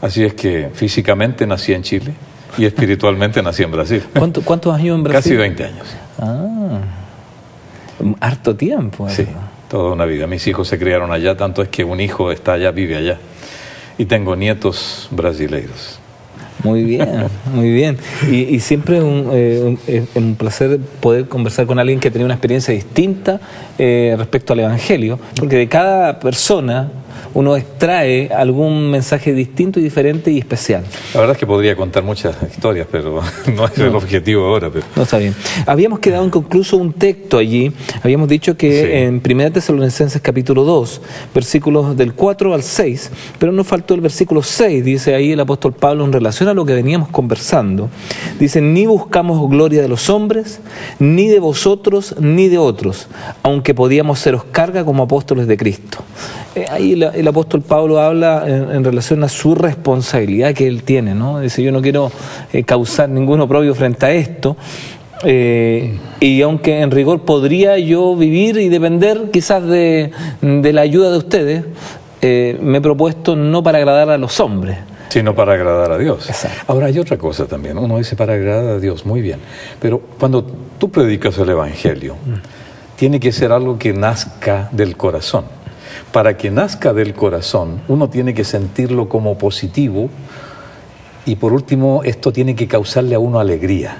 Así es que físicamente nací en Chile y espiritualmente nací en Brasil. ¿Cuántos años en Brasil? Casi 20 años. Harto tiempo. Sí, toda una vida. Mis hijos se criaron allá, tanto es que un hijo está allá, vive allá. Y tengo nietos brasileiros. Muy bien, muy bien. Y siempre es un placer poder conversar con alguien que tenía una experiencia distinta respecto al Evangelio, porque de cada persona uno extrae algún mensaje distinto y diferente y especial. La verdad es que podría contar muchas historias, pero no es el objetivo ahora. Pero... No, está bien. Habíamos quedado inconcluso un texto allí. Habíamos dicho que sí. En 1 Tesalonicenses capítulo 2, versículos del 4 al 6, pero nos faltó el versículo 6, dice ahí el apóstol Pablo en relación a lo que veníamos conversando. Dice, ni buscamos gloria de los hombres, ni de vosotros, ni de otros, aunque podíamos seros carga como apóstoles de Cristo. Ahí el apóstol Pablo habla en relación a su responsabilidad que él tiene, ¿no? Dice, yo no quiero causar ningún oprobio frente a esto, y aunque en rigor podría yo vivir y depender quizás de la ayuda de ustedes, me he propuesto no para agradar a los hombres, sino para agradar a Dios. Exacto. Ahora hay otra cosa también, uno dice para agradar a Dios, muy bien, pero cuando tú predicas el Evangelio, tiene que ser algo que nazca del corazón. Para que nazca del corazón, uno tiene que sentirlo como positivo y por último, esto tiene que causarle a uno alegría.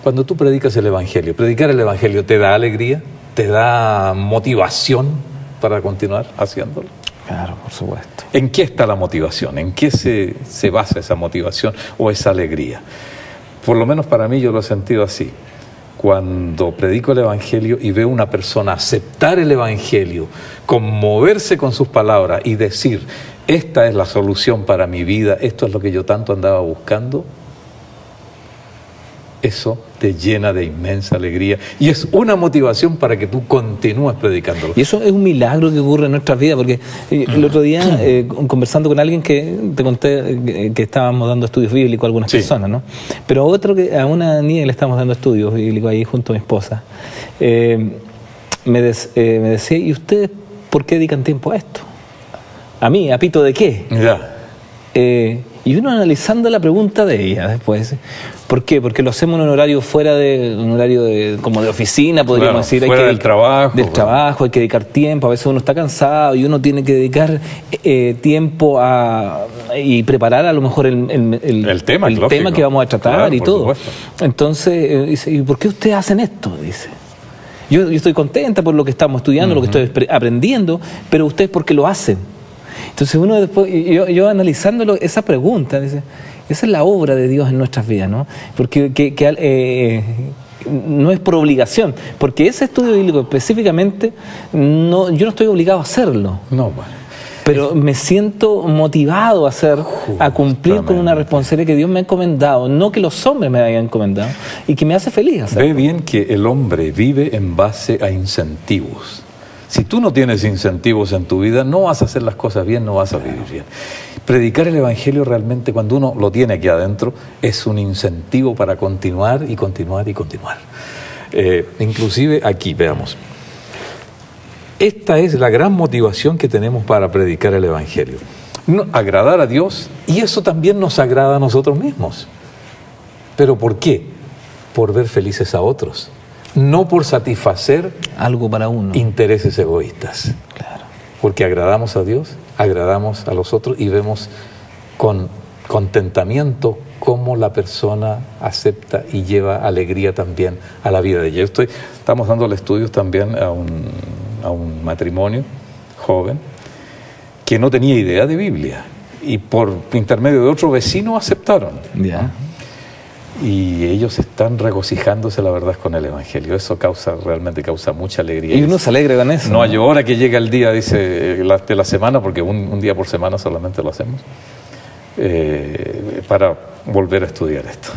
Cuando tú predicas el Evangelio, ¿predicar el Evangelio te da alegría? te da motivación para continuar haciéndolo. Claro, por supuesto. ¿En qué está la motivación? ¿En qué se basa esa motivación o esa alegría? Por lo menos para mí yo lo he sentido así. Cuando predico el Evangelio y veo una persona aceptar el Evangelio, conmoverse con sus palabras y decir, esta es la solución para mi vida, esto es lo que yo tanto andaba buscando, eso te llena de inmensa alegría y es una motivación para que tú continúes predicándolo. Y eso es un milagro que ocurre en nuestras vidas, porque el otro día, conversando con alguien que te conté que estábamos dando estudios bíblicos a algunas personas, ¿no? Pero a una niña le estamos dando estudios bíblicos ahí junto a mi esposa, me decía, ¿y ustedes por qué dedican tiempo a esto? ¿A mí? ¿A pito de qué? Ya. Y uno analizando la pregunta de ella después, ¿por qué? Porque lo hacemos en un horario fuera de un horario como de oficina, podríamos decir, fuera del trabajo. Del trabajo, hay que dedicar tiempo, a veces uno está cansado y uno tiene que dedicar tiempo y preparar a lo mejor el tema que vamos a tratar y todo. Supuesto. Entonces, dice, ¿y por qué ustedes hacen esto? Dice. Yo estoy contenta por lo que estamos estudiando, lo que estoy aprendiendo, pero ustedes ¿por qué lo hacen? Entonces uno después, yo analizándolo, esa pregunta, dice, esa es la obra de Dios en nuestras vidas, ¿no? Porque no es por obligación, porque ese estudio bíblico específicamente, yo no estoy obligado a hacerlo. No, bueno. Pero me siento motivado a cumplir con una responsabilidad que Dios me ha encomendado, no que los hombres me hayan encomendado, y que me hace feliz hacerlo. Ve bien que el hombre vive en base a incentivos. Si tú no tienes incentivos en tu vida, no vas a hacer las cosas bien, no vas a vivir bien. Predicar el Evangelio realmente, cuando uno lo tiene aquí adentro, es un incentivo para continuar y continuar y continuar. Inclusive aquí, veamos. Esta es la gran motivación que tenemos para predicar el Evangelio. Agradar a Dios, y eso también nos agrada a nosotros mismos. ¿Pero por qué? Por ver felices a otros. No por satisfacer algo para uno, intereses egoístas. Claro. Porque agradamos a Dios, agradamos a los otros y vemos con contentamiento cómo la persona acepta y lleva alegría también a la vida de ella. Estamos dándole estudios también a un matrimonio joven que no tenía idea de Biblia y por intermedio de otro vecino aceptaron. Ya. Y ellos están regocijándose, la verdad, con el Evangelio. Eso realmente causa mucha alegría. Y uno se alegra con eso. No hay hora que llega el día, dice, de la semana, porque un día por semana solamente lo hacemos, para volver a estudiar esto.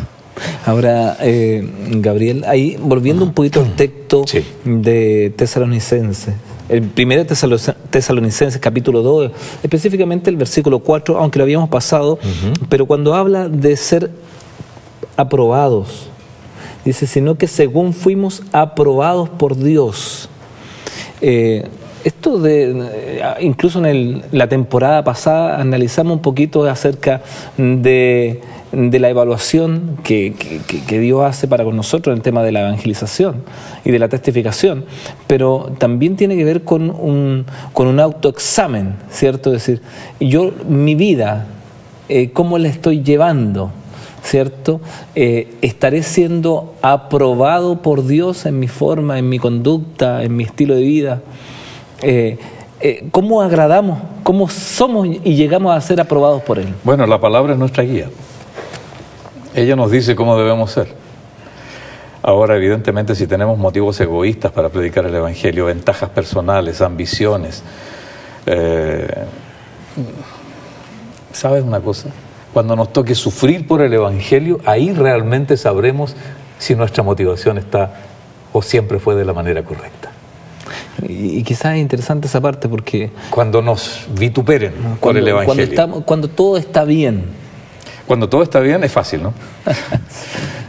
Ahora, Gabriel, ahí volviendo un poquito al texto de Tesalonicenses, el primero de Tesalonicenses capítulo 2, específicamente el versículo 4, aunque lo habíamos pasado, pero cuando habla de ser aprobados, dice, sino que según fuimos aprobados por Dios. Esto incluso en la temporada pasada analizamos un poquito acerca de la evaluación que Dios hace para con nosotros en el tema de la evangelización y de la testificación, pero también tiene que ver con un autoexamen, ¿cierto? Es decir, mi vida, ¿cómo la estoy llevando? ¿Cierto? ¿Estaré siendo aprobado por Dios en mi forma, en mi conducta, en mi estilo de vida? ¿Cómo agradamos? ¿Cómo somos y llegamos a ser aprobados por Él? Bueno, la palabra es nuestra guía. Ella nos dice cómo debemos ser. Ahora, evidentemente, si tenemos motivos egoístas para predicar el Evangelio, ventajas personales, ambiciones, ¿sabes una cosa? Cuando nos toque sufrir por el Evangelio, ahí realmente sabremos si nuestra motivación está o siempre fue de la manera correcta. Y quizás es interesante esa parte porque... Cuando nos vituperen por el Evangelio. Cuando todo está bien. Cuando todo está bien es fácil, ¿no?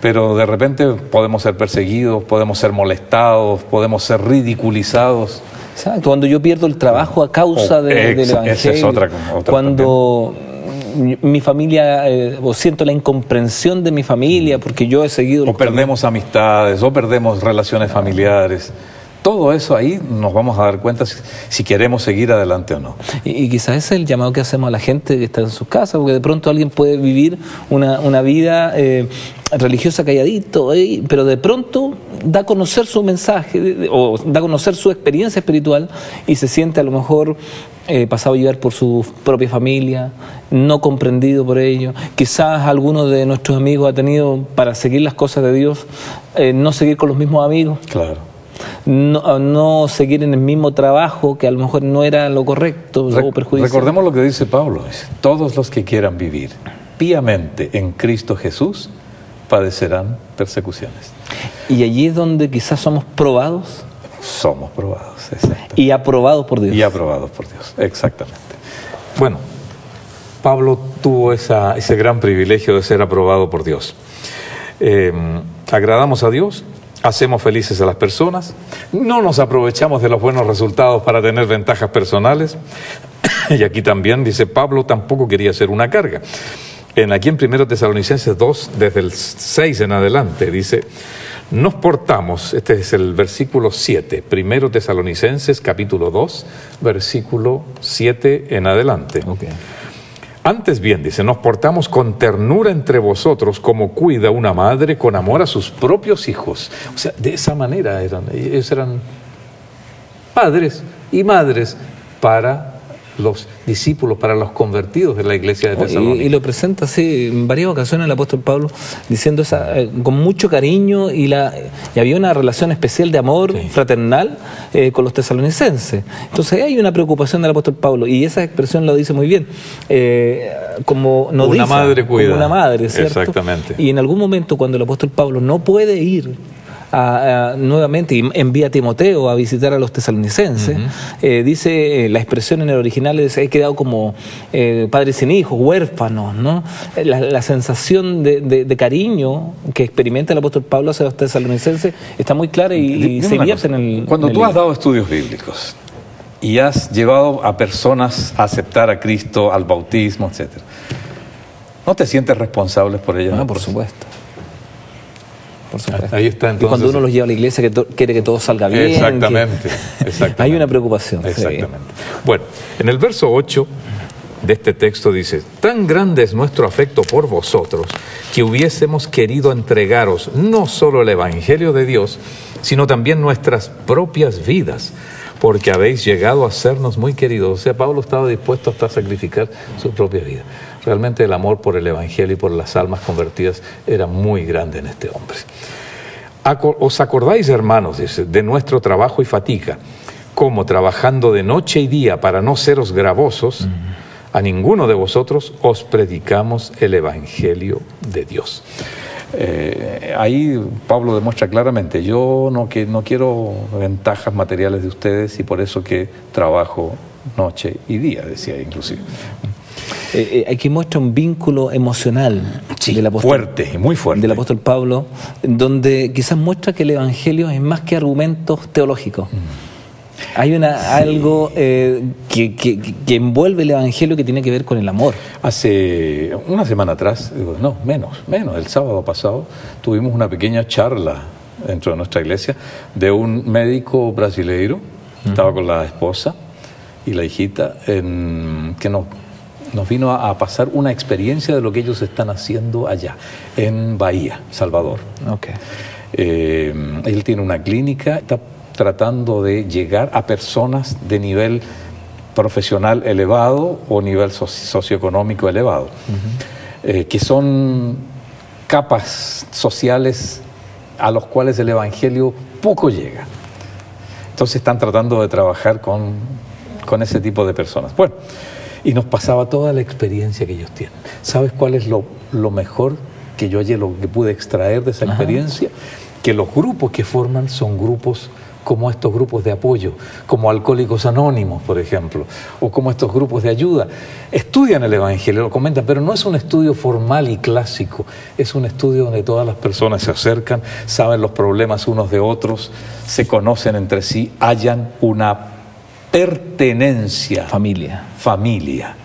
Pero de repente podemos ser perseguidos, podemos ser molestados, podemos ser ridiculizados. Exacto, cuando yo pierdo el trabajo a causa del Evangelio. Esa es otra cuando... También. Mi familia, o siento la incomprensión de mi familia porque yo he seguido... O perdemos amistades, o perdemos relaciones familiares. Todo eso ahí nos vamos a dar cuenta si queremos seguir adelante o no. Y quizás ese es el llamado que hacemos a la gente que está en sus casas, porque de pronto alguien puede vivir una vida religiosa calladito, pero de pronto da a conocer su mensaje o da a conocer su experiencia espiritual y se siente a lo mejor pasado a llevar por su propia familia, no comprendido por ello. Quizás alguno de nuestros amigos ha tenido, para seguir las cosas de Dios, no seguir con los mismos amigos. Claro. No seguir en el mismo trabajo que a lo mejor no era lo correcto o perjudicial. Recordemos lo que dice Pablo: todos los que quieran vivir piamente en Cristo Jesús padecerán persecuciones. Y allí es donde quizás somos probados. Somos probados, exacto. Y aprobados por Dios. Y aprobados por Dios, exactamente. Bueno, Pablo tuvo ese gran privilegio de ser aprobado por Dios. Agradamos a Dios, hacemos felices a las personas, no nos aprovechamos de los buenos resultados para tener ventajas personales. Y aquí también, dice Pablo, tampoco quería ser una carga. Aquí en 1 Tesalonicenses 2, desde el 6 en adelante, dice: nos portamos, este es el versículo 7, 1 Tesalonicenses capítulo 2, versículo 7 en adelante. Okay. Antes bien, dice, nos portamos con ternura entre vosotros, como cuida una madre con amor a sus propios hijos. O sea, de esa manera ellos eran padres y madres para los discípulos, para los convertidos de la iglesia de Tesalónica. Y lo presenta así en varias ocasiones el apóstol Pablo, diciendo con mucho cariño, y había una relación especial de amor fraternal con los tesalonicenses. Entonces hay una preocupación del apóstol Pablo, y esa expresión lo dice muy bien, como nos dice, madre cuida, como una madre, ¿cierto? Exactamente. Y en algún momento, cuando el apóstol Pablo no puede ir nuevamente y envía a Timoteo a visitar a los tesalonicenses, dice, la expresión en el original es: he quedado como padres sin hijos, huérfanos, ¿no? La sensación de cariño que experimenta el apóstol Pablo hacia los tesalonicenses está muy clara y se vierte en el... Cuando tú has dado estudios bíblicos y has llevado a personas a aceptar a Cristo, al bautismo, etc., ¿no te sientes responsable por ellas? No, por supuesto. Ahí está, entonces, y cuando uno los lleva a la iglesia, quiere que todo salga bien. Exactamente. Hay una preocupación. Exactamente. Sí. Bueno, en el verso 8 de este texto dice: tan grande es nuestro afecto por vosotros, que hubiésemos querido entregaros no solo el Evangelio de Dios, sino también nuestras propias vidas, porque habéis llegado a sernos muy queridos. O sea, Pablo estaba dispuesto hasta a sacrificar su propia vida. Realmente el amor por el Evangelio y por las almas convertidas era muy grande en este hombre. ¿Os acordáis, hermanos, dice, de nuestro trabajo y fatiga, como trabajando de noche y día para no seros gravosos, a ninguno de vosotros os predicamos el Evangelio de Dios? Ahí Pablo demuestra claramente: yo no quiero ventajas materiales de ustedes, y por eso que trabajo noche y día, decía inclusive. Aquí muestra un vínculo emocional del apóstol, fuerte, muy fuerte, del apóstol Pablo, donde quizás muestra que el Evangelio es más que argumentos teológicos. Hay algo que envuelve el Evangelio, que tiene que ver con el amor. Hace una semana atrás, menos, el sábado pasado, tuvimos una pequeña charla dentro de nuestra iglesia de un médico brasileiro, estaba con la esposa y la hijita, que nos vino a pasar una experiencia de lo que ellos están haciendo allá, en Bahía, Salvador. Okay. Él tiene una clínica, está tratando de llegar a personas de nivel profesional elevado o nivel socioeconómico elevado, que son capas sociales a los cuales el Evangelio poco llega. Entonces están tratando de trabajar con ese tipo de personas. Bueno, y nos pasaba toda la experiencia que ellos tienen. ¿Sabes cuál es lo mejor que yo ayer lo que pude extraer de esa experiencia? Que los grupos que forman son grupos como estos grupos de apoyo, como Alcohólicos Anónimos, por ejemplo, o como estos grupos de ayuda. Estudian el Evangelio, lo comentan, pero no es un estudio formal y clásico, es un estudio donde todas las personas se acercan, saben los problemas unos de otros, se conocen entre sí, hallan una pertenencia. Familia.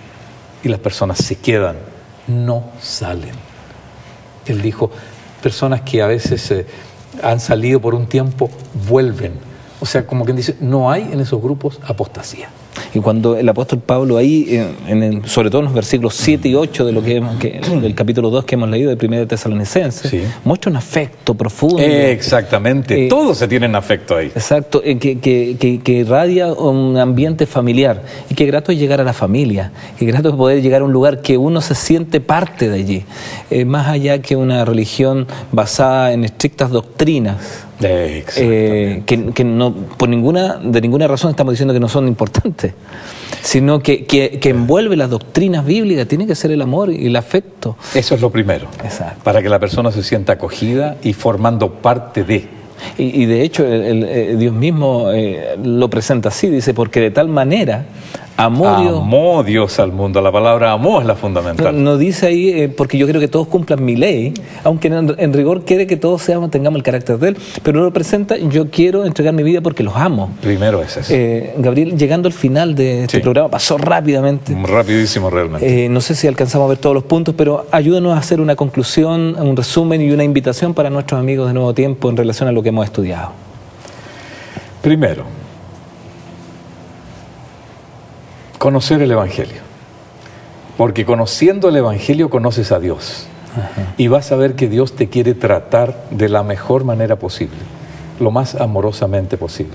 Y las personas se quedan, no salen. Él dijo, personas que a veces han salido por un tiempo, vuelven. O sea, como quien dice, no hay en esos grupos apostasía. Y cuando el apóstol Pablo ahí, sobre todo en los versículos 7 y 8 de lo del capítulo 2 que hemos leído de 1 Tesalonicenses, sí, muestra un afecto profundo. Exactamente, todos se tienen afecto ahí. Exacto, que irradia un ambiente familiar. Y qué grato es llegar a la familia, qué grato es poder llegar a un lugar que uno se siente parte de allí, más allá que una religión basada en estrictas doctrinas. Que no, de ninguna razón estamos diciendo que no son importantes, sino que envuelve las doctrinas bíblicas, tiene que ser el amor y el afecto. Eso es lo primero. Exacto. Para que la persona se sienta acogida y formando parte de. Y de hecho Dios mismo lo presenta así, dice, porque de tal manera amó Dios al mundo. La palabra amó es la fundamental. No dice ahí, porque yo creo que todos cumplan mi ley, aunque en rigor quiere que todos tengamos el carácter de Él, pero lo presenta, yo quiero entregar mi vida porque los amo. Primero es eso. Gabriel, llegando al final de este programa, pasó rápidamente. Rapidísimo realmente. No sé si alcanzamos a ver todos los puntos, pero ayúdanos a hacer una conclusión, un resumen y una invitación para nuestros amigos de Nuevo Tiempo en relación a lo que hemos estudiado. Primero, conocer el Evangelio, porque conociendo el Evangelio conoces a Dios. Ajá. Y vas a ver que Dios te quiere tratar de la mejor manera posible, lo más amorosamente posible.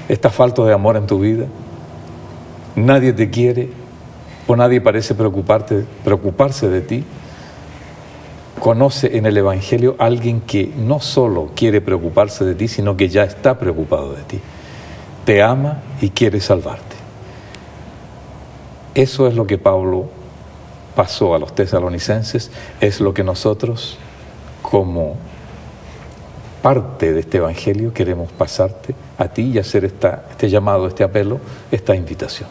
¿Estás falto de amor en tu vida? ¿Nadie te quiere o nadie parece preocuparse de ti? Conoce en el Evangelio a alguien que no solo quiere preocuparse de ti, sino que ya está preocupado de ti. Te ama y quiere salvarte. Eso es lo que Pablo pasó a los tesalonicenses, es lo que nosotros, como parte de este Evangelio, queremos pasarte a ti y hacer este llamado, este apelo, esta invitación.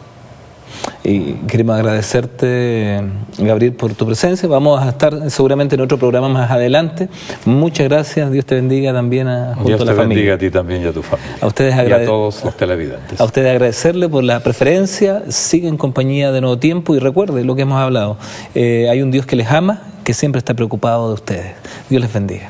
Y queremos agradecerte, Gabriel, por tu presencia. Vamos a estar seguramente en otro programa más adelante. Muchas gracias. Dios te bendiga también junto a la familia. Dios te bendiga a ti también y a tu familia. A ustedes y a todos los televidentes. A ustedes agradecerle por la preferencia. Sigue en compañía de Nuevo Tiempo y recuerde lo que hemos hablado. Hay un Dios que les ama, que siempre está preocupado de ustedes. Dios les bendiga.